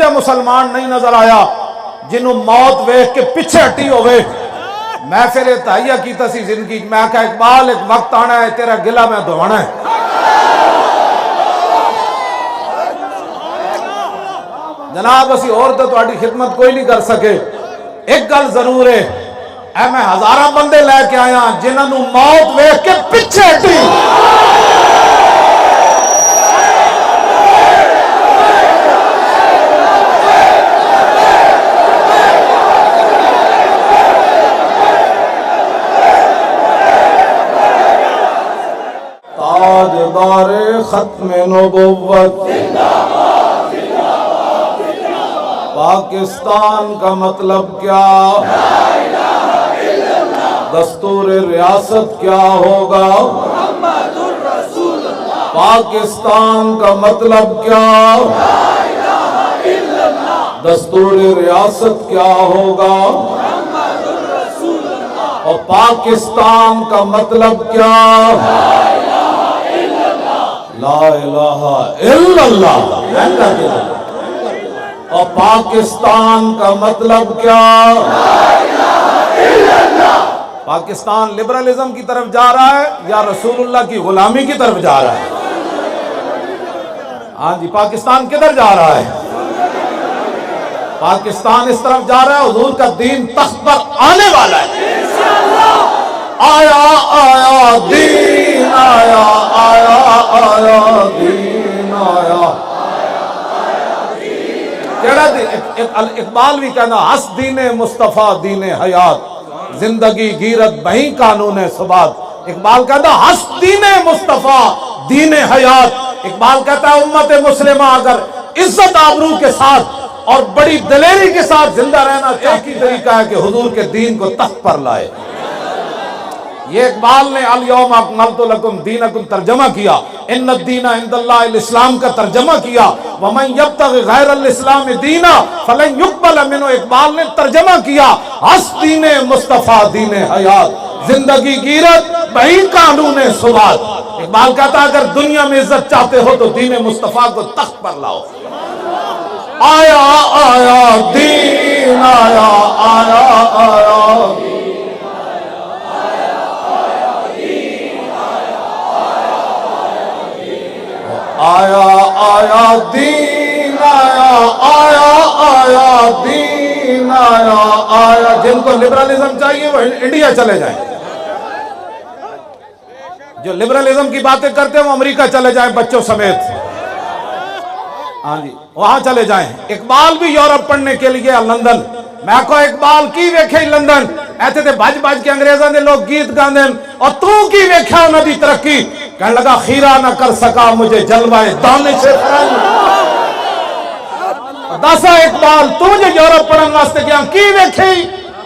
جہ مسلمان نہیں نظر آیا جنہوں موت ویکھ کے پیچھے ہٹی ہوئے. میں پھر تہیہ کیتا سی زندگی میں کہا اقبال ایک وقت آنا ہے تیرا گلہ میں دھونا ہے. جناب اسی اور تو تہاڈی خدمت کوئی نہیں کر سکے. ایک گل ضرور ہے اے میں ہزاراں بندے لے کے آیا جنہاں نوں موت ویکھ کے پیچھے ہٹی. تاجدار ختم نبوت پاکستان کا مطلب کیا؟ دستور ریاست کیا ہوگا؟ پاکستان کا مطلب کیا؟ دستور ریاست کیا ہوگا؟ اور پاکستان کا مطلب کیا؟ لا الہ الا اللہ. اور پاکستان کا مطلب کیا؟ پاکستان لبرلزم کی طرف جا رہا ہے یا رسول اللہ کی غلامی کی طرف جا رہا ہے؟ ہاں جی پاکستان کدھر جا رہا ہے؟ پاکستان اس طرف جا رہا ہے حضور کا دین تخت پر آنے والا ہے. آیا آیا دین آیا آیا آیا دین آیا. اقبال بھی کہنا ہس دین مصطفیٰ دین حیات زندگی گیرت بہیں قانون ثبات. اقبال کہتا ہس دین مصطفیٰ دین حیات. اقبال کہتا ہے امت مسلمہ اگر عزت آبرو کے ساتھ اور بڑی دلیری کے ساتھ زندہ رہنا چاہتی طریقہ ہے کہ حضور کے دین کو تخت پر لائے. یہ اقبال نے الیوم اکملت لکم دینکم ترجمہ کیا. ان الدین عند اللہ الاسلام کا ترجمہ کیا. ومن یبتغی غیر الاسلام دینا فلن یقبل منہ. اقبال نے ترجمہ کیا ہس دین مصطفیٰ دین حیات زندگی گیرت بہیں قانون ثبات. اقبال کہتا ہے اگر دنیا میں عزت چاہتے ہو تو دین مصطفیٰ کو تخت پر لاؤ. آیا آیا دین آیا آیا آیا آیا آیا دین آیا آیا آیا دین آیا آیا. جن کو لبرلزم چاہیے وہ انڈیا چلے جائیں. جو لبرلزم کی باتیں کرتے ہیں وہ امریکہ چلے جائیں بچوں سمیت. ہاں جی وہاں چلے جائیں. اقبال بھی یورپ پڑھنے کے لیے لندن. میں کو اقبال کی ویکھے لندن ایسے تے بج بج کے انگریزاں دے لوگ گیت گاندے اور تو کی ویکھا انہاں دی ترقی. کہنے لگا خیرہ نہ کر سکا مجھے جلوہ دانش فرنگ. دسا اقبال تو جو یورپ پڑھن واسطے گیا کی ویکھی؟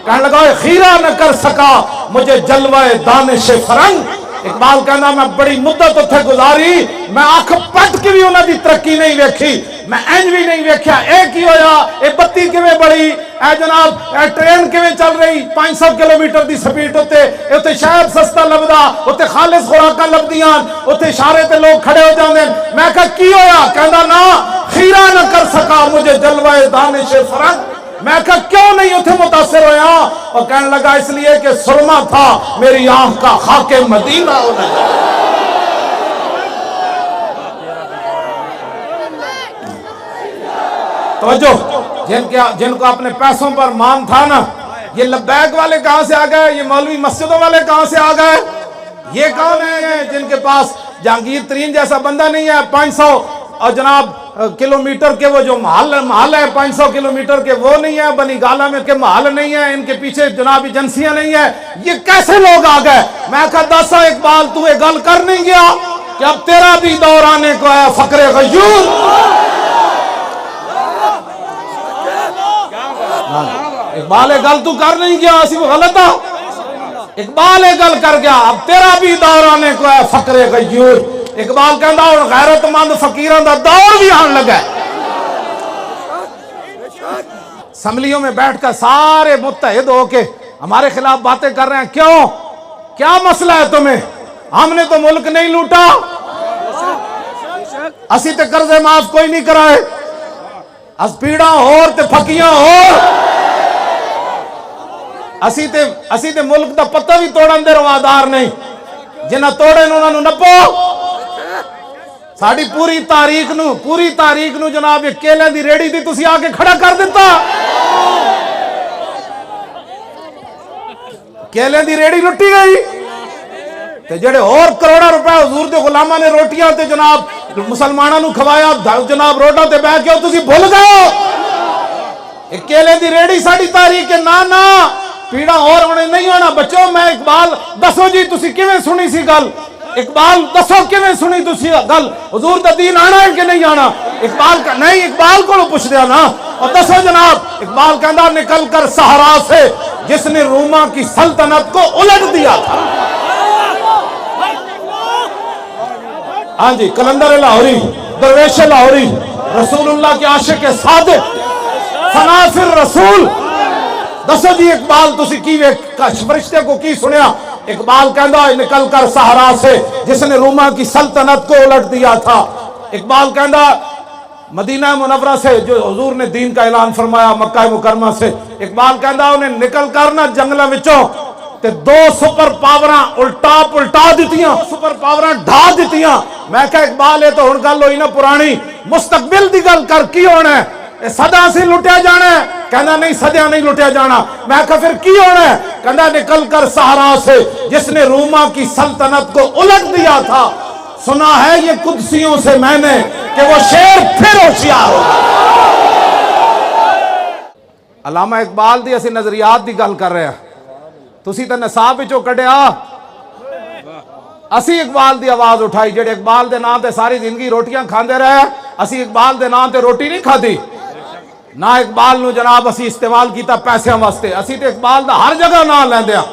کہنے لگا خیرہ نہ کر سکا مجھے جلوہ دانش فرنگ. اقبال کہنا میں بڑی مدت اتھے گزاری میں آنکھ پٹ کے بھی انہاں دی ترقی نہیں ویکھی. میں اینج بھی نہیں ویکھیا ایک ہی ہویا اے بتی کیویں بڑی اے جناب اے ٹرین کیویں چل رہی 500 کلومیٹر دی سپیڈ اتنے شہر سستا لبدا اتنے خالص خوراکاں لبدیاں اتنے اشارے تے لوگ کھڑے ہو جاندے. میں کہا کی ہویا؟ کہندا نا خیرہ نہ کر سکا مجھے جلوہ دانش فرنگ. میں کہا کیوں نہیں اتھے متاثر ہویا؟ اور کہنے لگا اس لیے کہ سرما تھا میری آنکھ کا خاک مدینہ ہونا. توجہ جن کو اپنے پیسوں پر مان تھا نا یہ لبیک والے کہاں سے آ گئے؟ یہ مولوی مسجدوں والے کہاں سے آ گئے؟ یہ کون ہیں جن کے پاس جہانگیر ترین جیسا بندہ نہیں ہے 500 اور جناب کلومیٹر کے وہ جو محل ہے 500 کلومیٹر کے وہ نہیں ہے بنی گالا میں کے محل نہیں ہے ان کے پیچھے جناب ایجنسیاں نہیں ہیں. یہ کیسے لوگ آ گئے؟ میں کہا دسا اقبال تو یہ گل کر نہیں گیا کہ اب تیرا بھی دور آنے کو ہے فقر غیور. اقبال گل تو کر نہیں گیا اسی وہ غلط ہے. اقبال گل کر گیا اب تیرا بھی دور آنے کو ہے فقر غیور. اقبال کہندا اور غیرت مند فقیراں دا دور بھی آن لگا ہے. اسمبلیوں میں بیٹھ کر سارے متحد ہو کے ہمارے خلاف باتیں کر رہے ہیں. کیوں؟ کیا مسئلہ ہے تمہیں؟ ہم نے تو ملک نہیں لوٹا, اسی تے قرض معاف کوئی نہیں کرائے, اس پیڑا اور تے پھکیاں اور اسی تے ملک دا پتہ بھی توڑن دے روادار نہیں، جنہ توڑے انہوں نے نپو ساڑی پوری تاریخ نو جناب یہ کیلے دی ریڑی دی تسی آکے کھڑا کر دیتا، کیلے دی ریڑی لٹی گئی تے جڑے اور کروڑا روپے حضور دے غلامہ نے روٹیاں تے جناب مسلمانوں نو کھوایا جناب روٹا تے بیٹھ کے تسی بھول گئے ہو، ایک کیلے دی ریڑی ساڑی تاریخ کے نا پیڑا اور ہونے نہیں ہونا بچوں۔ میں اقبال دسو جی تسی کیویں سنی سی گل، اقبال دسو کیویں سنی تسی گل، حضور دا دین آنا ہے کہ نہیں آنا؟ اقبال کا نہیں، اقبال کو پوچھ دیا نا، اور دسو جناب اقبال کہندا نکل کر صحرا سے جس نے روما کی سلطنت کو الٹ دیا تھا۔ ہاں جی، کلندر لاہوری، درویش لاہوری، رسول اللہ کے عاشق صادق، فناصر رسول، دسو جی اقبال تسی کی فرشتے کو کی سنیا؟ اقبال کہندا نکل کر صحرا سے جس نے روما کی سلطنت کو الٹ دیا تھا۔ اقبال کہندا مدینہ منورہ سے جو حضور نے دین کا اعلان فرمایا مکہ مکرمہ سے، اقبال کہندا انہیں نکل کر نہ جنگلہ وچوں تے دو سپر پاوراں الٹا دیتیاں، سپر پاوراں ڈھا دیتیاں۔ میں کہا اقبال یہ تو ہن گل ہوئی نا پرانی، مستقبل دی گل کر کی ہونا ہے؟ صدا سے لٹیا جانا ہے؟ کہنا نہیں صدیاں نہیں لٹیا جانا۔ میں کہا پھر کی ہونا ہے؟ کہنا نکل کر صحرا سے جس نے روما کی سلطنت کو الٹ دیا تھا، سنا ہے یہ قدسیوں سے میں نے کہ وہ شیر پھر ہوشیار ہوگا۔ علامہ اقبال دی اسی نظریات دی گل کر رہے ہیں، تسی تے نصاب وچوں کڈیا، اسی اقبال دی آواز اٹھائی جڑے اقبال دے نام تے ساری زندگی روٹیاں کھاندے رہے، اسی اقبال دے نام تے روٹی نہیں کھادی، نہ اقبال نو جناب اسی استعمال کیتا پیسے واسطے، اسی تے اقبال دا ہر جگہ نام لیندے ہاں،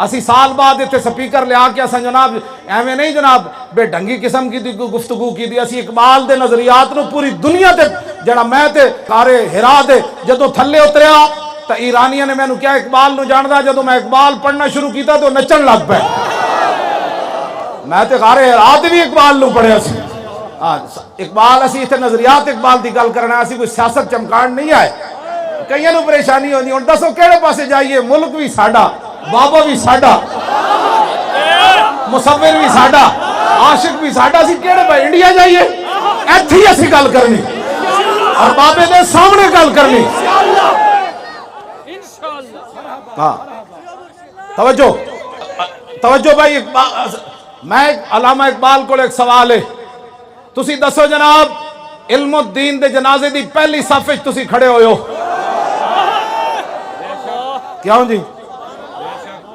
اسی سال بعد اتنے سپیکر لیا کے اساں جناب ایویں نہیں جناب بے ڈھنگی قسم کی گفتگو کی دی، اسی اقبال دے نظریات نو پوری دنیا تے جڑا میں تے کارے ہرا دے جدوں تھلے اتریا تو ایرانیاں نے میں نو کیا اقبال نو جاندا، جدوں میں اقبال پڑھنا شروع کیتا تو نچن لگ پے، میں تے کارے ہرا دے بھی اقبال نو پڑھیا سی۔ اقبال اسی اتنے نظریات اقبال دی گل کرنا، اسی کوئی سیاست چمکان نہیں آئے، کئیاں نو پریشانی ہوندی، ہن دسو کیڑے پاسے جائیے، ملک بھی ساڈا، بابا بھی ساڈا، مصور بھی ساڈا، عاشق بھی ساڈا، اسی کیڑے پاسے انڈیا جائیے، ایتھے ہی اسی گل کرنی اور بابے دے سامنے گل کرنی۔ ہاں توجہ بھائی، میں علامہ اقبال کو ایک سوال ہے، تسی دسو جناب علم الدین دے جنازے دی پہلی صف وچ تسی کھڑے ہوئے ہو، کیوں جی؟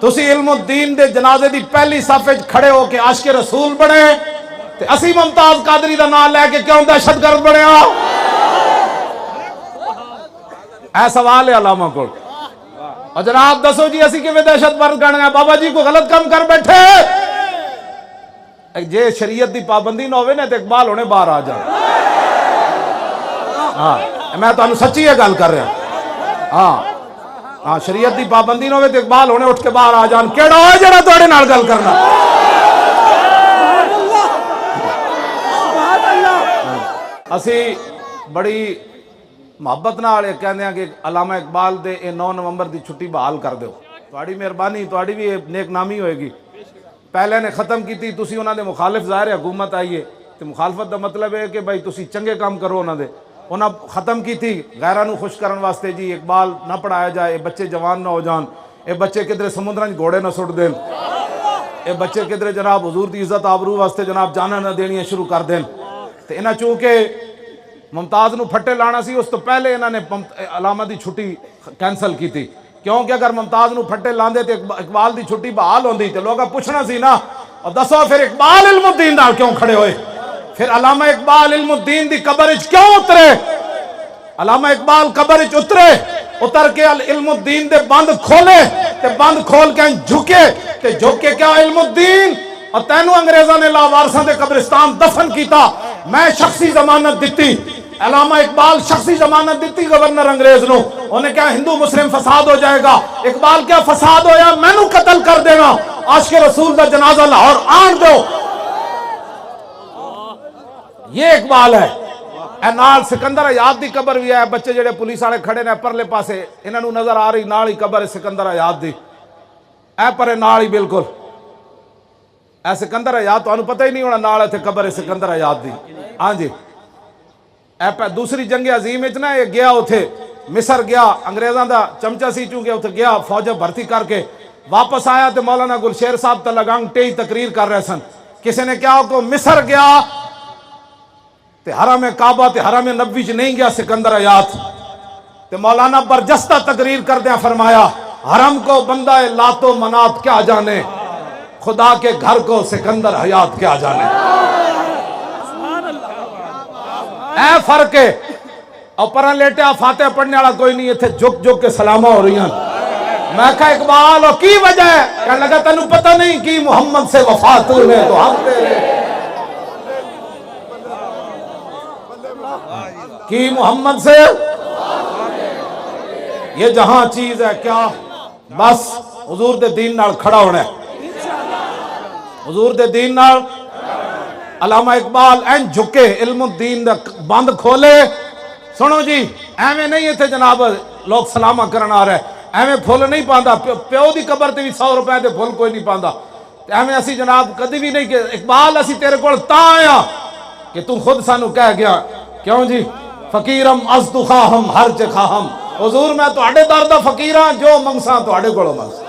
تسی علم الدین دے جنازے دی پہلی صف وچ کھڑے ہو کے عاشق رسول بنے تے اسی ممتاز قادری دا نام لے کے کیوں دہشت گرد بنے ہو؟ اے سوال ہے علامہ کو، اور جناب دسو جی اسی کیویں دہشت گرد گن گئے؟ بابا جی کو غلط کام کر بیٹھے، جے شریعت دی پابندی نہ ہوئے نا تے اقبال ہونے باہر آ جائے۔ ہاں میں تو سچی ہے گل کر رہا، ہاں شریعت دی پابندی نہ ہوئے تے اقبال ہونے اٹھ کے باہر آ جان، کیڑا ہوئے جڑا توڑے نال گل کرنا؟ اسی بڑی محبت نال کہندے ہیں کہ علامہ اقبال دے 9 نومبر دی چھٹی بحال کر دیو، تہاڈی مہربانی، تہاڈی بھی نیک نامی ہوئے گی۔ پہلے نے ختم کی تھی، تسی انہاں دے مخالف ظاہر ہے حکومت آئیے تے مخالفت دا مطلب ہے کہ بھائی تسی چنگے کام کرو، انہاں ختم کی تھی غیراں نو خوش کرن واسطے جی اقبال نہ پڑھایا جائے، بچے جوان نہ ہو جان، اے بچے کدھر سمندراں گھوڑے نہ سٹ دین، اے بچے کدھر جناب حضور دی عزت آبرو واسطے جناب جانا نہ دینیاں شروع کر دین، تے انہاں چونکہ ممتاز نو پھٹے لانا سی، اس تو پہلے انہاں نے علامہ دی چھٹی کینسل کی تھی، کیونکہ اگر ممتاز نو پھٹے لاندے تے اقبال دی چھٹی بحال ہوندی تے لوگا پوچھنا سی نا، اور دسو پھر اقبال علم الدین نال کیوں کھڑے ہوئے؟ پھر علامہ اقبال علم الدین دی قبر وچ کیوں اترے؟ علامہ اقبال قبر وچ اتر کے علم الدین دے بند کھولے تے بند کھول کے جھکے تے جھک کے کیا علم الدین، اور تینوں انگریزاں نے لاوارساں دے قبرستان دفن کیتا، میں شخصی ضمانت دتی، علامہ اقبال شخصی ضمانت دیتی گورنر انگریز نو، انہیں کہا ہندو مسلم فساد ہو جائے گا، اقبال کیا فساد ہویا؟ میں نو قتل کر دینا، عاشق رسول دا جنازہ لاہور آن دو، یہ اقبال ہے۔ اے نال سکندر حیات دی قبر بھی ہے. بچے جڑے پولیس والے کھڑے نے پرلے پاسے انہاں نوں نظر آ رہی نال ہی قبر ہے سکندر حیات دی. اے پرے نال ہی بالکل اے سکندر حیات تانوں پتہ ہی نہیں ہونا نال ایتھے قبر ہے سکندر حیات دی. ہاں جی اے دوسری جنگ عظیم وچ نا یہ گیا اوتھے مصر گیا انگریزاں دا چمچا سی چونکہ اوتھے گیا فوج بھرتی کر کے واپس آیا تے مولانا گلشیر صاحب تے لگانگ ٹئی تقریر کر رہے سن. کسی نے کہا کہ مصر گیا تے حرم کعبہ تے حرم نبوی چ نہیں گیا سکندر حیات. تے مولانا برجستہ تقریر کردیاں فرمایا حرم کو بندہ لات و منات کیا جانے, خدا کے گھر کو سکندر حیات کیا جانے. اے فرق ہے. اور پران لیٹیا فاتح پڑھنے والا کوئی نہیں, اتھے جھک جھک کے سلامہ ہو رہی ہیں. میں کہا اقبال اور کی وجہ ہے؟ کہنے لگا تینوں پتہ نہیں کی محمد سے وفا تو نے تو ہم تیرے کی محمد سے یہ جہاں چیز ہے کیا بس حضور دے دین نال کھڑا ہونا ہے. حضور دے دین نال علامہ اقبال این جھکے علم الدین دا بند کھولے. سنو جی ایویں نہیں اتھے جناب لوگ سلامہ کرنا آ رہے ایویں پھول نہیں پاندا. پیو دی قبر تے بھی 100 روپے دے پھول کوئی نہیں پاندا. ایویں اسی جناب کدی بھی نہیں کہ اقبال اسی تیرے کول تاں آیا کہ تو خود سانو کہہ گیا کیوں جی فقیرم از تو خواہم ہر چ خواہم. حضور میں تواڈے در دا فقیر ہاں جو منگساں تواڈے کولوں منگساں.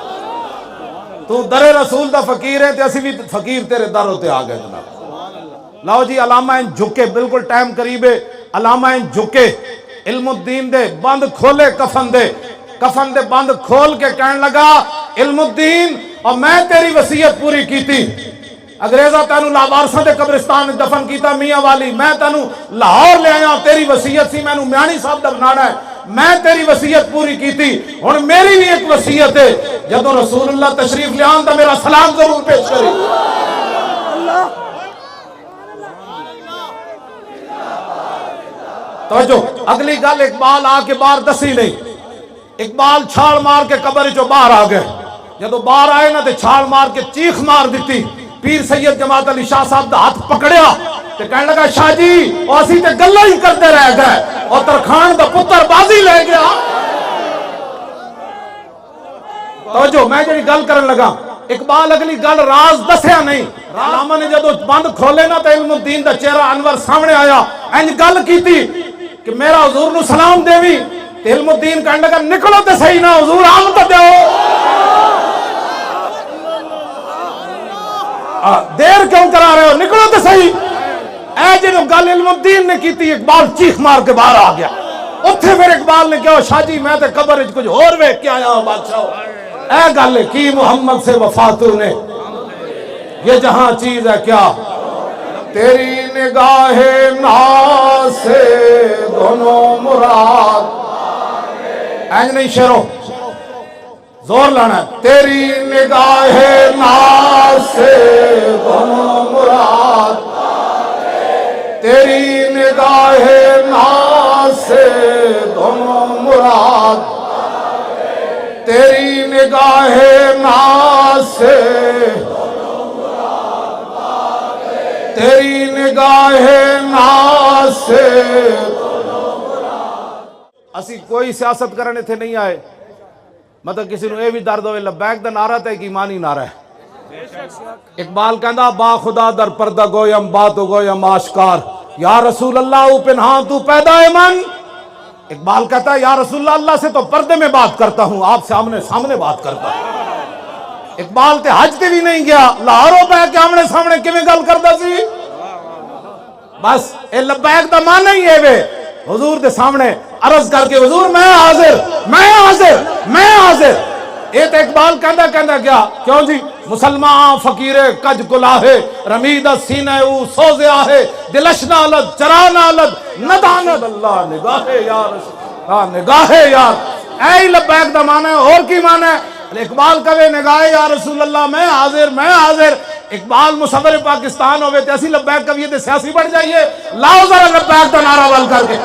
تو در رسول دا فقیر ہے تے اسی بھی فقیر تیرے در تے آ گئے جناب. لاؤ جی علامہ ان جھکے بالکل ٹائم قریب ہے. علامہ ان جھکے علم الدین دے بند کھولے کفن دے بند کھول کے کہنے لگا علم الدین اور میں تیری وصیت پوری کیتی. انگریزاں تینوں لاوارساں دے قبرستان دفن کیتا میاں والی. میں تینوں لاہور لے آیا تیری وصیت سی مینوں میانی صاحب دا بنانا ہے. میں تیری وصیت پوری کیتی. ہن میری بھی ایک وصیت ہے جدوں رسول اللہ تشریف لے آن تے میرا سلام ضرور پیش کرے. توجہ اگلی گل اقبال آ کے باہر دسی نہیں. اقبال چھال مار کے قبر چو باہر آ گئے. جدو باہر آئے نا تے چھال مار کے چیخ مار دیتی. پیر سید جماعت علی شاہ صاحب دا ہاتھ پکڑیا تے کہنے لگا شاہ جی اور اسی تے گلاں ہی کرتے رہ گئے اور ترخان دا پتر بازی لے گیا. توجہ میں جڑی گل کرن لگا اقبال اگلی گل راز دسیا نہیں. علامہ نے جدو بند کھولے نا تے علم الدین دا چہرہ انور سامنے آیا انج گل کیتی کہ میرا حضور نو سلام دیوی. علم الدین کہنے لگا نکلو تے صحیح نا حضور آم تے دیو. دیر کیوں کرا رہے ہو نکلو تے صحیح. اے جنو گل علم الدین نے کیتی اقبال چیخ مار کے باہر آ گیا. اتھے پھر اقبال نے کہا شاہ جی میں تے قبر وچ کچھ اور ویکھ کے آیا ہوں بادشاہ. اے گل کی محمد سے وفا تو نے یہ جہاں چیز ہے کیا تیری نگاہ ناز سے دونوں مراد. اینج نہیں شیرو زور لانا ہے. تیری نگاہ ناز سے دونوں مراد تیری نگاہ ناز سے دونوں مراد تیری نگاہ ناز سے تیری نگاہ ناز سے. اسی کوئی سیاست کرنے تھے نہیں آئے مطلب کسی نے یہ بھی درد ہوئے لبیک دا نعرہ تے ایک ایمانی نعرہ ہے. اقبال کہندا با خدا در پردہ گویم بات گویم آشکار یا رسول اللہ او پنہاں تو پیدا ہے من. اقبال کہتا ہے یا رسول اللہ اللہ سے تو پردے میں بات کرتا ہوں آپ سامنے بات کرتا ہوں. اقبال تے حج تے بھی نہیں گیا لاہوروں پہ کہ آمنے سامنے کیویں گل کردا سی. بس اے لبیک دا معنی ہی ہے وے حضور دے سامنے عرض کر کے حضور میں حاضر میں حاضر میں حاضر. اے تے اقبال کہندا کیا کیوں جی مسلمان فقیر کج گلاہے رمید سینہ او سوزیا ہے دلش نالد چرا نالد نداند اللہ نگاہ یا رسول نگاہ یار. اے لبیک دا معنی ہے اور کی معنی ہے. اقبال کہے نگاہ یا رسول اللہ میں حاضر. اقبال مصور پاکستان ہوئے تے اسی لبیک کہیے تے سیاسی بڑھ جائیے. لاؤ ذرا لبیک دا نعرہ ول کر کے